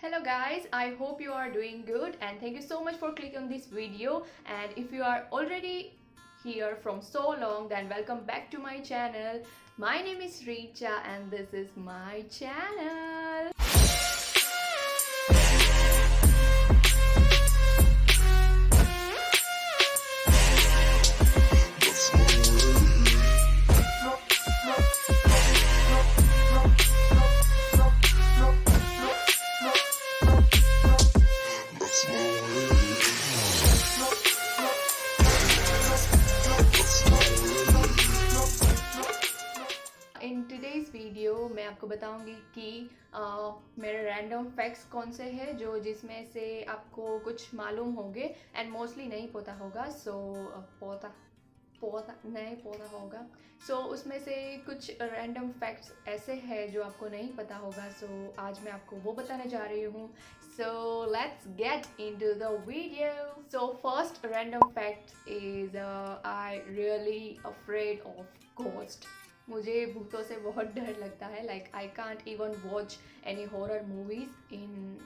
Hello guys, I hope you are doing good and thank you so much for clicking on this video. And if you are already here from so long, then welcome back to my channel. My name is Richa and this is my channel. In today's video मैं आपको बताऊंगी कि मेरे random facts कौन से हैं जो जिसमें से आपको कुछ मालूम होंगे एंड मोस्टली नहीं पता होगा पता होगा सो उसमें से कुछ रैंडम फैक्ट्स ऐसे हैं जो आपको नहीं पता होगा सो आज मैं आपको वो बताने जा रही हूँ so let's get into the video so first random fact is I really afraid of ghost मुझे भूतों से बहुत डर लगता है like I can't even watch any horror movies in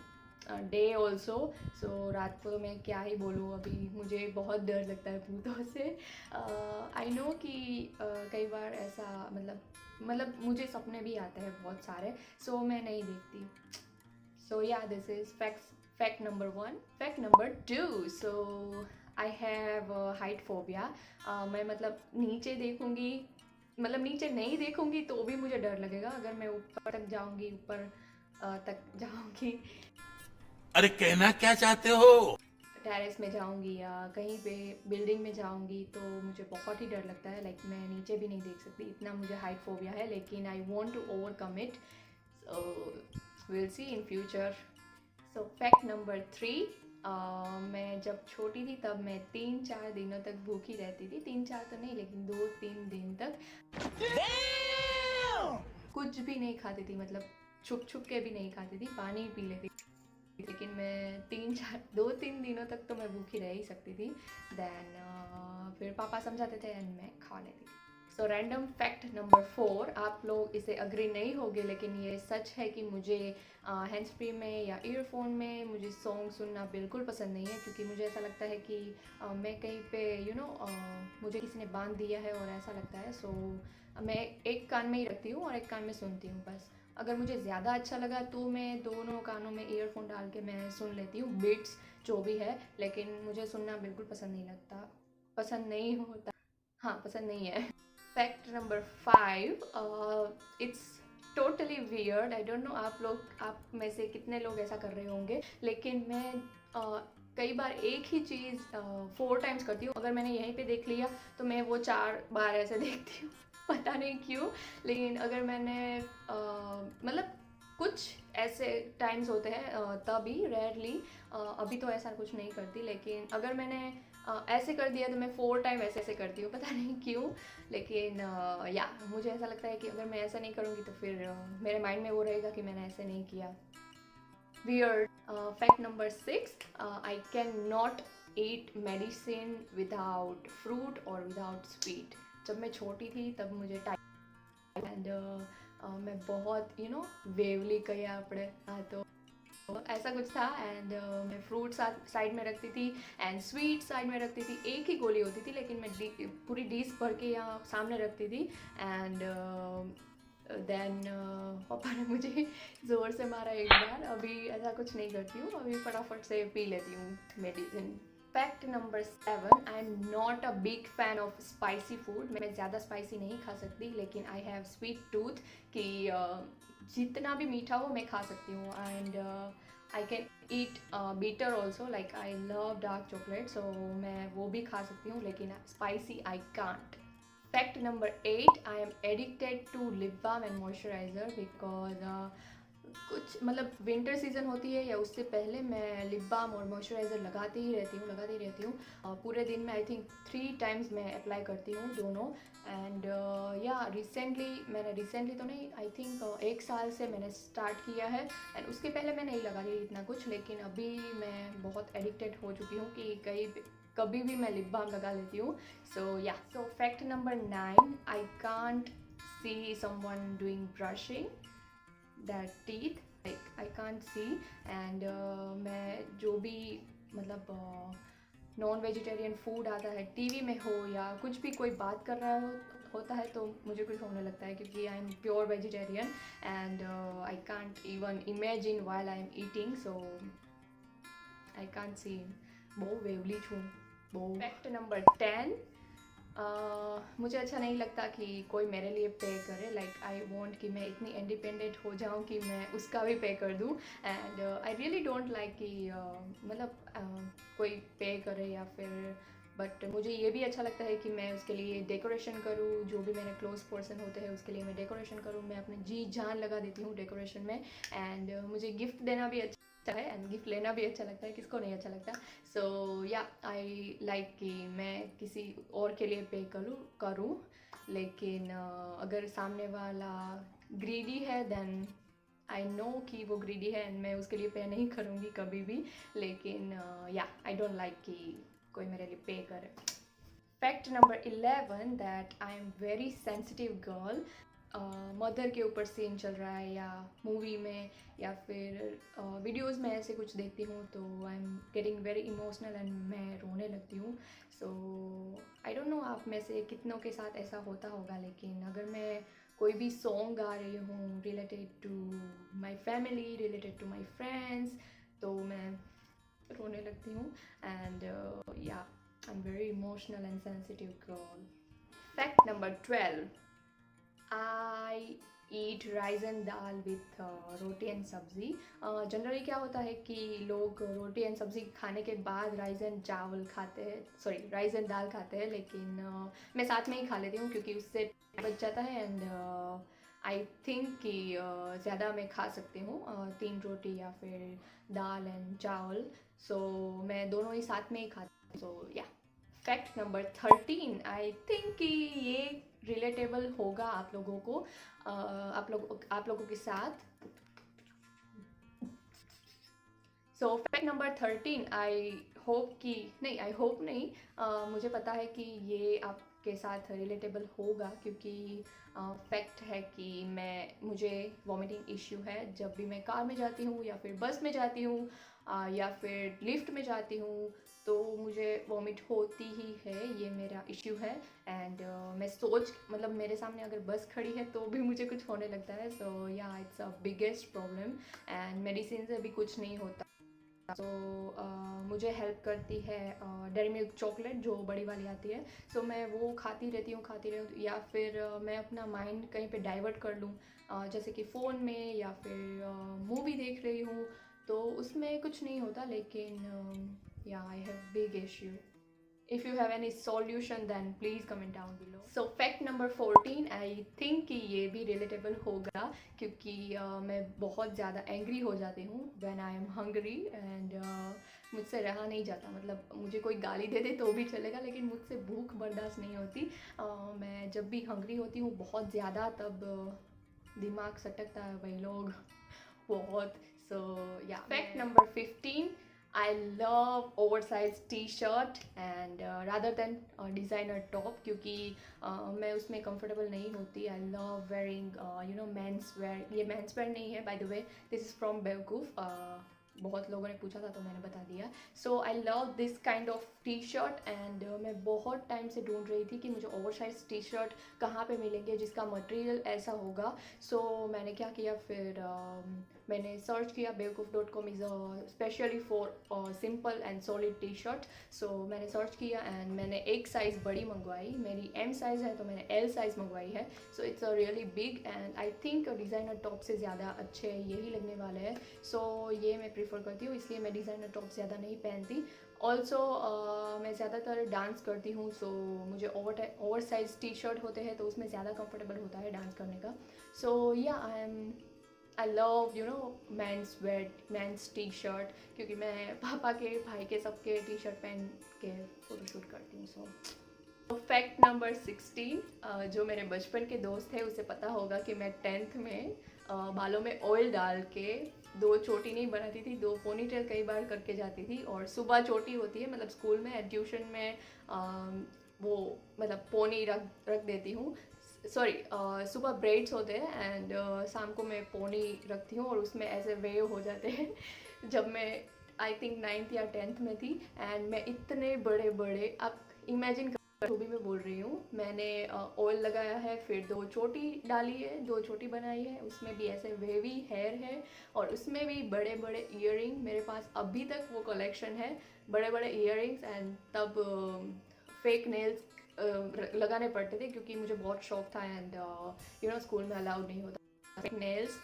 day also so रात को मैं क्या ही बोलूँ अभी मुझे बहुत डर लगता है भूतों से आई नो कि कई बार ऐसा मतलब मुझे सपने भी आते हैं बहुत सारे सो मैं नहीं देखती सो या this is fact number 1 fact number 2 so I have height phobia मैं मतलब नीचे देखूँगी मतलब नीचे नहीं देखूंगी तो भी मुझे डर लगेगा अगर मैं ऊपर तक जाऊंगी अरे कहना क्या चाहते हो टेरेस में जाऊंगी या कहीं पे बिल्डिंग में जाऊंगी तो मुझे बहुत ही डर लगता है लाइक मैं नीचे भी नहीं देख सकती इतना मुझे हाइट फोबिया है लेकिन I want to overcome it so will see in future so fact number 3 मैं जब छोटी थी तब मैं 3-4 दिनों तक भूखी रहती थी 3-4 तो नहीं लेकिन 2-3 दिन तक कुछ भी नहीं खाती थी मतलब छुप के भी नहीं खाती थी पानी पी लेती थी लेकिन मैं 2-3 दिनों तक तो मैं भूखी रह ही सकती थी देन फिर पापा समझाते थे एंड मैं खा लेती थी सो रैंडम फैक्ट नंबर 4 आप लोग इसे अग्री नहीं होगे लेकिन ये सच है कि मुझे हैंड्स फ्री में या ईयरफोन में मुझे सॉन्ग सुनना बिल्कुल पसंद नहीं है क्योंकि मुझे ऐसा लगता है कि मैं कहीं पे मुझे किसी ने बांध दिया है और ऐसा लगता है सो मैं एक कान में ही रखती हूँ और एक कान में सुनती हूँ बस अगर मुझे ज़्यादा अच्छा लगा तो मैं दोनों कानों में ईयरफोन डाल के मैं सुन लेती हूँ बीट्स जो भी है लेकिन मुझे सुनना बिल्कुल पसंद नहीं है fact number 5 it's totally weird I don't know आप में से कितने लोग ऐसा कर रहे होंगे लेकिन मैं कई बार एक ही चीज़ 4 टाइम्स करती हूँ अगर मैंने यहीं पे देख लिया तो मैं वो 4 बार ऐसे देखती हूँ पता नहीं क्यों लेकिन अगर मैंने मतलब कुछ ऐसे टाइम्स होते हैं तभी रेयरली अभी तो ऐसा कुछ नहीं करती लेकिन अगर मैंने ऐसे कर दिया तो मैं 4 टाइम ऐसे करती हूँ पता नहीं क्यों लेकिन या मुझे ऐसा लगता है कि अगर मैं ऐसा नहीं करूँगी तो फिर मेरे माइंड में वो रहेगा कि मैंने ऐसे नहीं किया weird fact number 6 I can not eat medicine without fruit और विदाउट स्वीट जब मैं छोटी थी तब मुझे एंड मैं बहुत वेवली कही आपने तो ऐसा कुछ था एंड मैं फ्रूट साइड में रखती थी एंड स्वीट साइड में रखती थी एक ही गोली होती थी लेकिन मैं पूरी डिश भर के यहाँ सामने रखती थी एंड देन पापा ने मुझे ज़ोर से मारा एक बार अभी ऐसा कुछ नहीं करती हूँ अभी फटाफट से पी लेती हूँ medicine fact number 7 I am not a big fan of spicy food मैं ज़्यादा स्पाइसी नहीं खा सकती लेकिन आई हैव स्वीट टूथ कि जितना भी मीठा हो मैं खा सकती हूँ and I can eat bitter also like I love dark chocolate so मैं वो भी खा सकती हूँ लेकिन spicy I can't fact number 8 I am addicted to lip balm and moisturiser because कुछ मतलब विंटर सीजन होती है या उससे पहले मैं लिप बाम और मॉइस्चराइज़र लगाती ही रहती हूँ पूरे दिन में आई थिंक 3 टाइम्स मैं अप्लाई करती हूँ दोनों एंड या रिसेंटली तो नहीं आई थिंक 1 साल से मैंने स्टार्ट किया है एंड उसके पहले मैं नहीं लगा रही इतना कुछ लेकिन अभी मैं बहुत एडिक्टेड हो चुकी हूँ कि कभी भी मैं लिप बाम लगा लेती हूँ सो fact number 9 I can't see someone doing brushing their teeth I can't see and मैं जो भी मतलब नॉन वेजिटेरियन फूड आता है टीवी में हो या कुछ भी कोई बात कर रहा होता है तो मुझे कुछ होने लगता है क्योंकि I am pure vegetarian and I can't even imagine while I am eating so I can't see બહુ વેવલી છું બહુ ફેક્ટ નંબર 10 मुझे अच्छा नहीं लगता कि कोई मेरे लिए पे करे लाइक आई वांट कि मैं इतनी इंडिपेंडेंट हो जाऊं कि मैं उसका भी पे कर दूं and I really don't like कि मतलब कोई पे करे या फिर बट मुझे ये भी अच्छा लगता है कि मैं उसके लिए डेकोरेशन करूँ जो भी मेरे क्लोज पर्सन होते हैं उसके लिए मैं डेकोरेशन करूँ मैं अपनी जी जान लगा देती हूँ डेकोरेशन में एंड मुझे गिफ्ट देना भी अच्छा है एंड गिफ्ट लेना भी अच्छा लगता है किसको नहीं अच्छा लगता सो या आई लाइक कि मैं किसी और के लिए पे करूँ लेकिन अगर सामने वाला ग्रीडी है देन आई नो कि वो ग्रीडी है एंड मैं उसके लिए पे नहीं करूँगी कभी भी लेकिन या आई डोंट लाइक कि कोई मेरे लिए पे करे fact number 11 that I am very sensitive girl mother के ऊपर सीन चल रहा है या मूवी में या फिर वीडियोस में ऐसे कुछ देखती हूँ तो I am getting very emotional and मैं रोने लगती हूँ सो आई डोंट नो आप में से कितनों के साथ ऐसा होता होगा लेकिन अगर मैं कोई भी सॉन्ग गा रही हूँ related to my family related to my friends तो मैं रोने लगती हूँ एंड या I am very emotional and sensitive girl fact number 12 I eat rice and dal with roti and sabzi generally क्या होता है कि लोग रोटी एंड सब्ज़ी खाने के बाद राइस एंड चावल खाते हैं सॉरी राइस एंड दाल खाते हैं लेकिन मैं साथ में ही खा लेती हूँ क्योंकि उससे बच जाता है एंड आई थिंक कि ज़्यादा मैं खा सकती हूँ 3 रोटी या फिर दाल एंड चावल सो मैं दोनों ही साथ में ही खाती हूँ सो या फैक्ट नंबर 13 आई थिंक कि ये रिलेटेबल होगा आप लोगों को आप लोगों के साथ सो फैक्ट नंबर 13 आई होप कि नहीं आई होप नहीं मुझे पता है कि ये आपके साथ रिलेटेबल होगा क्योंकि फैक्ट है कि मुझे वॉमिटिंग इश्यू है जब भी मैं कार में जाती हूँ या फिर बस में जाती हूँ या फिर लिफ्ट में जाती हूँ तो मुझे वॉमिट होती ही है ये मेरा इश्यू है एंड मैं मतलब मेरे सामने अगर बस खड़ी है तो भी मुझे कुछ होने लगता है सो या it's a biggest problem and medicine से भी कुछ नहीं होता सो मुझे हेल्प करती है डेयरी मिल्क चॉकलेट जो बड़ी वाली आती है सो मैं वो खाती रहती हूँ या फिर मैं अपना माइंड कहीं पे डाइवर्ट कर लूँ जैसे कि फ़ोन में या फिर मूवी देख रही हूँ तो उसमें कुछ नहीं होता लेकिन या I have big issue if you have any solution then please comment down below so fact number 14 I think कि ये भी relatable होगा क्योंकि मैं बहुत ज़्यादा angry हो जाती हूँ when I am hungry and मुझसे रहा नहीं जाता मतलब मुझे कोई गाली दे दे तो भी चलेगा लेकिन मुझसे भूख बर्दाश्त नहीं होती मैं जब भी hungry होती हूँ बहुत ज़्यादा तब दिमाग सटकता है भाई लोग बहुत so yeah fact number 15 I love oversized t-shirt and rather than designer top क्योंकि मैं उसमें comfortable नहीं होती I love wearing men's wear ये men's wear नहीं है by the way this is from बेवकूफ़ बहुत लोगों ने पूछा था तो मैंने बता दिया so I love this kind of T-shirt and मैं बहुत टाइम से ढूंढ रही थी कि मुझे ओवरसाइज टी शर्ट कहाँ पे मिलेंगे जिसका मटेरियल ऐसा होगा सो मैंने क्या किया फिर मैंने सर्च किया बेवकूफ़.com is specially for simple and solid T-shirt so मैंने सर्च किया एंड मैंने एक साइज़ बड़ी मंगवाई मेरी एम साइज़ है तो मैंने एल साइज़ मंगवाई है so it's a really big and I think designer top से ज़्यादा अच्छे यही लगने वाले हैं सो ये मैं प्रीफर करती हूँ इसलिए मैं डिज़ाइनर टॉप ज़्यादा नहीं पहनती ऑल्सो मैं ज़्यादातर डांस करती हूँ सो मुझे ओवर साइज टी शर्ट होते हैं तो उसमें ज़्यादा कंफर्टेबल होता है डांस करने का सो या I love mains T shirt क्योंकि मैं पापा के भाई के सबके टी शर्ट पहन के फ़ोटोशूट करती हूँ सो फैक्ट नंबर 16 जो मेरे बचपन के दोस्त थे उसे पता होगा कि मैं 10th में बालों में ऑयल डाल के 2 चोटी नहीं बनाती थी 2 पोनीटेल कई बार करके जाती थी और सुबह चोटी होती है मतलब स्कूल में ट्यूशन में वो मतलब पोनी रख देती हूँ सॉरी सुबह ब्रेड्स होते हैं एंड शाम को मैं पोनी रखती हूँ और उसमें ऐसे वेव हो जाते हैं। जब मैं आई थिंक 9th या 10th में थी एंड मैं इतने बड़े बड़े, आप इमेजिन जो भी मैं बोल रही हूँ, मैंने ऑयल लगाया है, फिर 2 चोटी डाली है, 2 चोटी बनाई है, उसमें भी ऐसे वेवी हेयर है और उसमें भी बड़े बड़े ईयरिंग। मेरे पास अभी तक वो कलेक्शन है, बड़े बड़े ईयरिंग्स। एंड तब फेक नेल्स लगाने पड़ते थे क्योंकि मुझे बहुत शौक था एंड स्कूल में अलाउड नहीं होता fake nails.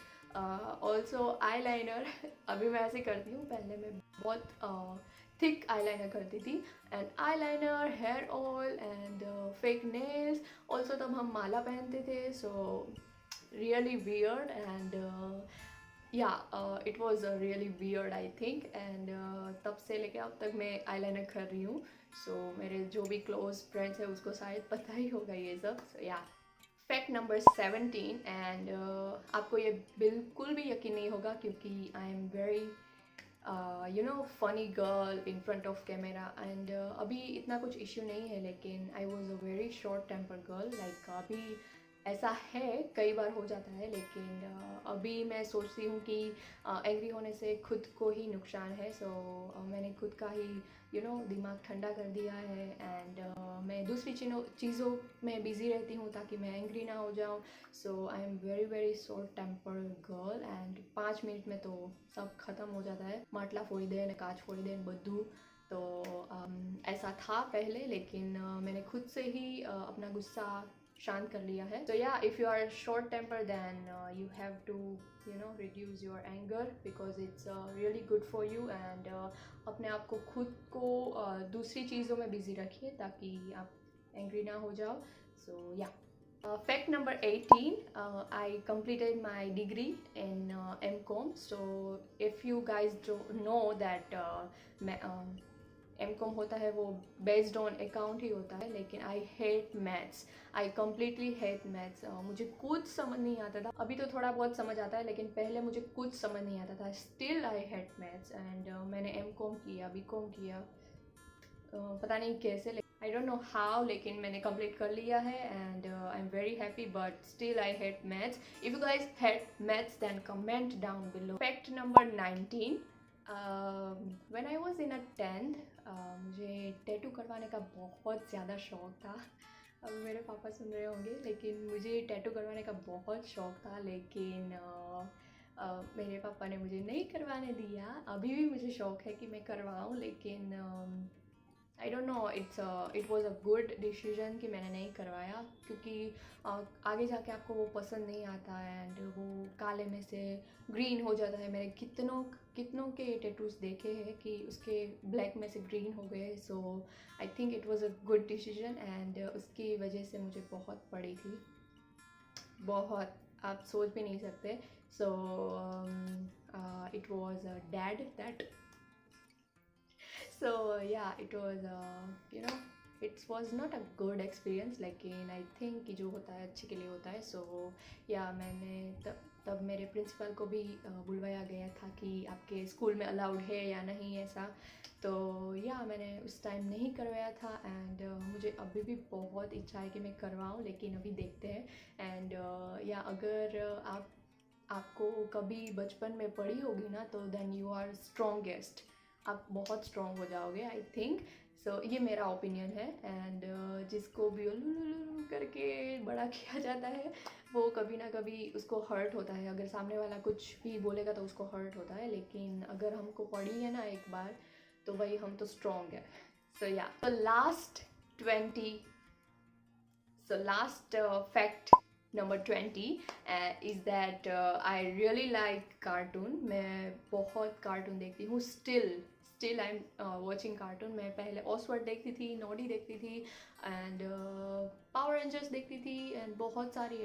Also eye liner अभी मैं ऐसे करती हूँ, पहले मैं बहुत थिक आईलाइनर करती थी and eyeliner, hair oil and fake nails. Also तब हम माला पहनते थे, so really weird and it was really weird I think. And तब से लेके अब तक मैं आईलाइनर कर रही हूँ। सो मेरे जो भी क्लोज फ्रेंड्स है उसको शायद पता ही होगा ये सब। सो या फैक्ट नंबर 17 एंड आपको ये बिल्कुल भी यकीन नहीं होगा क्योंकि I am very funny girl in front of camera and अभी इतना कुछ इश्यू नहीं है, लेकिन I was a very short temper girl. Like अभी ऐसा है, कई बार हो जाता है, लेकिन अभी मैं सोचती हूँ कि एंग्री होने से खुद को ही नुकसान है। सो मैंने खुद का ही दिमाग ठंडा कर दिया है एंड मैं दूसरी चीज़ों में बिज़ी रहती हूँ ताकि मैं एंग्री ना हो जाऊँ। So I am very very short temper girl and 5 minute में तो सब ख़त्म हो जाता है, માટલા फोड़ी दे ने कांच फोड़ी दे બધું। तो ऐसा था पहले, लेकिन मैंने खुद से ही अपना गुस्सा शांत कर लिया है। तो या if you are short temper then you have to reduce your anger because it's really good for you and अपने आप को खुद को दूसरी चीज़ों में बिजी रखिए ताकि आप एंग्री ना हो जाओ। सो या fact number 18, I completed my degree in MCOM. So if you guys don't know that MCOM होता है वो बेस्ड ऑन अकाउंट ही होता है, लेकिन आई hate maths, I completely hate maths. मुझे कुछ समझ नहीं आता था, अभी तो थोड़ा बहुत समझ आता है, लेकिन पहले मुझे कुछ समझ नहीं आता था। Still I hate maths and मैंने MCOM किया, BCOM किया, पता नहीं कैसे, आई डोंट नो हाउ, लेकिन मैंने कंप्लीट कर लिया है and I am very happy, but still I hate maths. If you guys hate maths then comment down below. Fact number 19, when I was in a 10th मुझे tattoo करवाने का बहुत ज़्यादा शौक था। अब मेरे पापा सुन रहे होंगे, लेकिन मुझे टैटू करवाने का बहुत शौक था, लेकिन मेरे पापा ने मुझे नहीं करवाने दिया। अभी भी मुझे शौक है कि मैं करवाऊँ, लेकिन I don't know it was a good decision कि मैंने नहीं करवाया, क्योंकि आगे जाके आपको वो पसंद नहीं आता एंड वो काले में से ग्रीन हो जाता है। मैंने कितनों के टैटूज़ देखे हैं कि उसके ब्लैक में से ग्रीन हो गए। So I think it was a good decision and उसकी वजह से मुझे बहुत पड़ी थी, बहुत, आप सोच भी नहीं सकते। So it was dad that. So yeah, it was it was not a good experience, लेकिन आई थिंक कि जो होता है अच्छे के लिए होता है। सो या मैंने तब मेरे प्रिंसिपल को भी बुलवाया गया था कि आपके स्कूल में अलाउड है या नहीं ऐसा। तो या मैंने उस टाइम नहीं करवाया था एंड मुझे अभी भी बहुत इच्छा है कि मैं करवाऊँ, लेकिन अभी देखते हैं। एंड या अगर आपको कभी बचपन में पढ़ी होगी ना, तो देन यू आर स्ट्रॉन्गेस्ट, आप बहुत स्ट्रॉन्ग हो जाओगे आई थिंक। सो ये मेरा ओपिनियन है एंड जिसको भी करके बड़ा किया जाता है वो कभी ना कभी उसको हर्ट होता है। अगर सामने वाला कुछ भी बोलेगा तो उसको हर्ट होता है, लेकिन अगर हमको पढ़ी है ना एक बार, तो भाई हम तो स्ट्रॉन्ग है। सो या last fact number 20 is that I really like cartoon. मैं बहुत कार्टून देखती हूँ, still I am watching cartoon. मैं पहले ऑसवर्ड देखती थी, नोडी देखती थी एंड पावर रेंजर्स देखती थी एंड बहुत सारी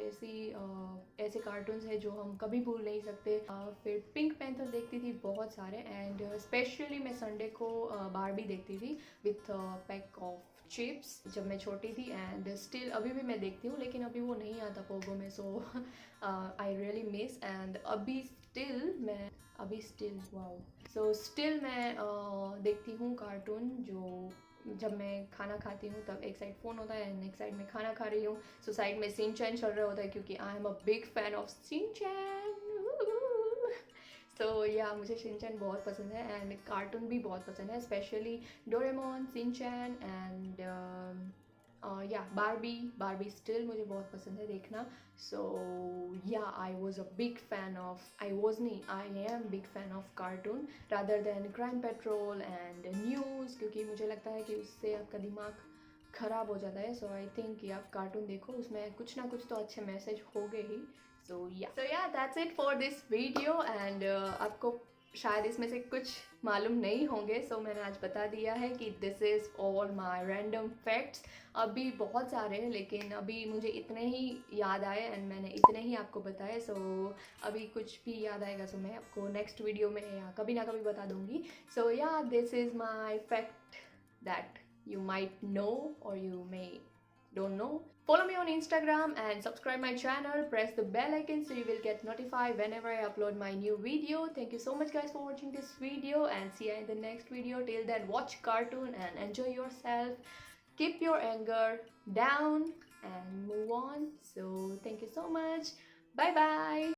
ऐसे कार्टून्स हैं जो हम कभी भूल नहीं सकते। फिर पिंक पैंथर देखती थी बहुत सारे एंड स्पेशली मैं संडे को बारबी देखती थी विथ पैक ऑफ चिप्स जब मैं छोटी थी एंड स्टिल अभी भी मैं देखती हूँ, लेकिन अभी वो नहीं आता पोगो में। सो आई रियली मिस एंड अभी स्टिल वाओ। सो स्टिल मैं देखती हूँ कार्टून जो जब मैं खाना खाती हूँ तब एक साइड फ़ोन होता है एंड एक साइड में खाना खा रही हूँ, सो साइड में सिंचैन चल रहा होता है क्योंकि I am a big fan of Shinchan. So yeah मुझे सिंचैन बहुत पसंद है एंड कार्टून भी बहुत पसंद है, स्पेशली डोरेमोन, सिंचैन एंड या बारबी स्टिल मुझे बहुत पसंद है देखना। सो या आई was a big fan of, I am big fan of cartoon rather than crime petrol and news, क्योंकि मुझे लगता है कि उससे आपका दिमाग ख़राब हो जाता है। सो आई थिंक कि आप कार्टून देखो, उसमें कुछ ना कुछ तो अच्छे मैसेज हो गए ही। सो या that's it for this video and आपको शायद इसमें से कुछ मालूम नहीं होंगे, सो मैंने आज बता दिया है कि this is all my random facts. अभी बहुत सारे हैं लेकिन अभी मुझे इतने ही याद आए एंड मैंने इतने ही आपको बताए। सो अभी कुछ भी याद आएगा सो मैं आपको नेक्स्ट वीडियो में या कभी ना कभी बता दूंगी। सो या this is my fact that you might know or you may don't know. Follow me on Instagram and subscribe my channel. Press the bell icon so you will get notified whenever I upload my new video. Thank you so much guys for watching this video and see you in the next video. Till then, watch cartoon and enjoy yourself. Keep your anger down and move on. So thank you so much. Bye bye.